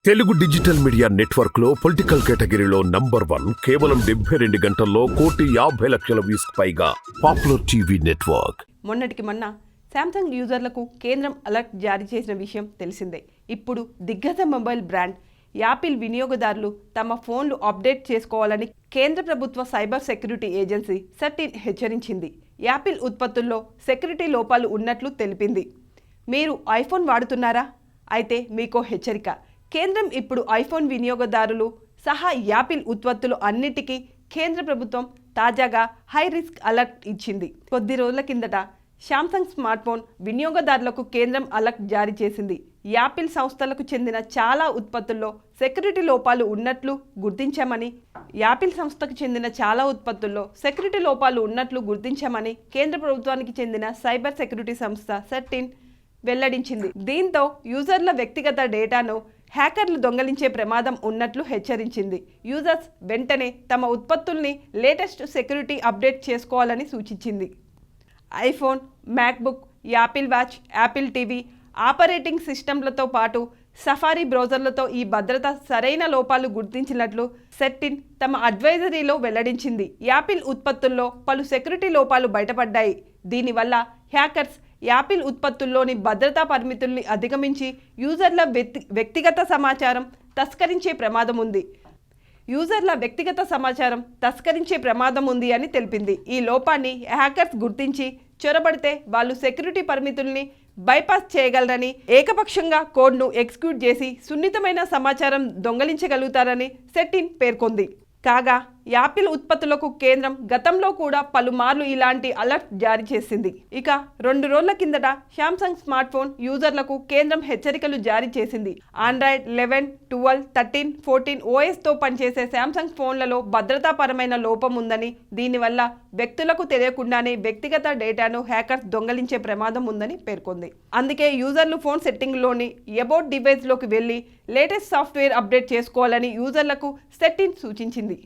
Telugu digital media network లో political కేటగిరీలో #1 కేవలం 72 గంటల్లో 1,50,00,000 వ్యూస్ పైగా పాపులర్ టీవీ నెట్వర్క్. మొన్నటికి మొన్న శాంసంగ్ యూజర్లకు కేంద్రం అలర్ట్ జారీ చేసిన విషయం తెలిసిందే. ఇప్పుడు దిగ్గజ మొబైల్ బ్రాండ్ యాపిల్ వినియోగదారులు తమ ఫోన్లు అప్డేట్ చేసుకోవాలని కేంద్ర ప్రభుత్వ సైబర్ సెక్యూరిటీ ఏజెన్సీ CERT-In హెచ్చరించింది. యాపిల్ ఉత్పత్తుల్లో సెక్యూరిటీ లోపాలు ఉన్నట్లు తెలిపింది. మీరు ఐఫోన్ వాడుతున్నారా? అయితే మీకో హెచ్చరిక. కేంద్రం ఇప్పుడు ఐఫోన్ వినియోగదారులు సహా యాపిల్ ఉత్పత్తులు అన్నిటికీ కేంద్ర ప్రభుత్వం తాజాగా హై రిస్క్ అలర్ట్ ఇచ్చింది. కొద్ది రోజుల కిందట శాంసంగ్ స్మార్ట్ ఫోన్ వినియోగదారులకు కేంద్రం అలర్ట్ జారీ చేసింది. యాపిల్ సంస్థలకు చెందిన చాలా ఉత్పత్తుల్లో సెక్యూరిటీ లోపాలు ఉన్నట్లు గుర్తించామని కేంద్ర ప్రభుత్వానికి చెందిన సైబర్ సెక్యూరిటీ సంస్థ CERT-In వెల్లడించింది. దీంతో యూజర్ల వ్యక్తిగత డేటాను హ్యాకర్లు దొంగలించే ప్రమాదం ఉన్నట్లు హెచ్చరించింది. యూజర్స్ వెంటనే తమ ఉత్పత్తుల్ని లేటెస్ట్ సెక్యూరిటీ అప్డేట్ చేసుకోవాలని సూచించింది. IPhone, MacBook, Apple watch, Apple TV operating సిస్టమ్లతో పాటు సఫారీ బ్రౌజర్లతో ఈ భద్రత సరైన లోపాలు గుర్తించినట్లు CERT-In తమ అడ్వైజరీలో వెల్లడించింది. యాపిల్ ఉత్పత్తుల్లో పలు సెక్యూరిటీ లోపాలు బయటపడ్డాయి. దీనివల్ల హ్యాకర్స్ యాపిల్ ఉత్పత్తుల్లోని భద్రతా పరిమితుల్ని అధిగమించి యూజర్ల వ్యక్తిగత సమాచారం తస్కరించే ప్రమాదం ఉంది అని తెలిపింది. ఈ లోపాన్ని హ్యాకర్స్ గుర్తించి చొరబడితే వాళ్ళు సెక్యూరిటీ పరిమితుల్ని బైపాస్ చేయగలరని, ఏకపక్షంగా కోడ్ను ఎగ్జిక్యూట్ చేసి సున్నితమైన సమాచారం దొంగలించగలుగుతారని CERT-In పేర్కొంది. కాగా యాపిల్ ఉత్పత్తులకు కేంద్రం గతంలో కూడా పలుమార్లు ఇలాంటి అలర్ట్ జారీ చేసింది. ఇక 2 రోజుల కిందట శాంసంగ్ స్మార్ట్ ఫోన్ యూజర్లకు కేంద్రం హెచ్చరికలు జారీ చేసింది. ఆండ్రాయిడ్ 11, 12, 13, 14 OSతో పనిచేసే శాంసంగ్ ఫోన్లలో భద్రతాపరమైన లోపం ఉందని, దీనివల్ల వ్యక్తులకు తెలియకుండానే వ్యక్తిగత డేటాను హ్యాకర్స్ దొంగలించే ప్రమాదం ఉందని పేర్కొంది. అందుకే యూజర్లు ఫోన్ సెట్టింగ్లోని అబౌట్ డివైస్లోకి వెళ్లి లేటెస్ట్ సాఫ్ట్వేర్ అప్డేట్ చేసుకోవాలని యూజర్లకు CERT-In సూచించింది.